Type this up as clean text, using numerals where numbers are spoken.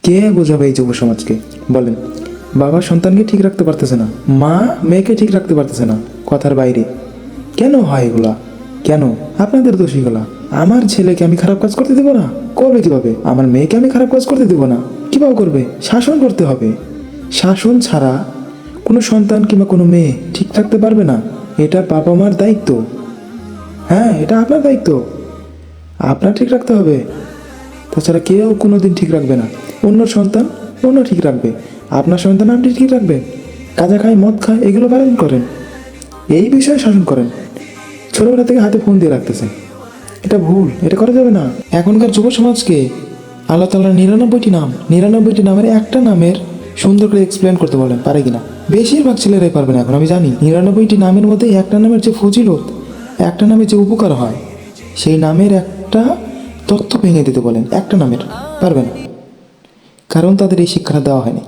কে বোঝাবে এই যুব সমাজকে? বলেন। বাবা সন্তানকে ঠিক রাখতে পারতেছে না, মা মেয়েকে ঠিক রাখতে পারতেছে না, কথার বাইরে। কেন হয় এগুলা? কেন? আপনাদের দোষ এগুলা। আমার ছেলেকে আমি খারাপ কাজ করতে দেবো না? করবে কিভাবে? আমার মেয়েকে আমি খারাপ কাজ করতে দেবো না? কিভাবে করবে? শাসন করতে হবে। শাসন ছাড়া কোনো সন্তান কিংবা কোনো মেয়ে ঠিক থাকতে পারবে না। এটা বাবা মার দায়িত্ব। হ্যাঁ, এটা আপনার দায়িত্ব। আপনার ঠিক রাখতে হবে। তাছাড়া কেউ কোনোদিন ঠিক রাখবে না। অন্য সন্তান অন্য ঠিক রাখবে, আপনার সন্তান আপনি ঠিক রাখবেন। গাঁজা খায়, মদ খায়, এগুলো বারণ করেন, এই বিষয়ে শাসন করেন। ছোটবেলা থেকে হাতে ফোন দিয়ে রাখতেছেন, এটা ভুল, এটা করা যাবে না। এখনকার যুব সমাজকে আল্লাহ তাআলার ৯৯টি নাম, ৯৯টি নামের একটা নামের সুন্দর করে এক্সপ্লেন করতে বলেন, পারে কিনা? বেশিরভাগ ছেলেরাই পারবে না এখন, আমি জানি। ৯৯টি নামের মধ্যে একটা নামের যে ফজিলত, একটা নামের যে উপকার হয়, সেই নামের একটা তথ্য ভেঙে দিতে বলেন, একটা নামের পারবে না, কারণ তাদের এই শিক্ষাটা দেওয়া হয়নি।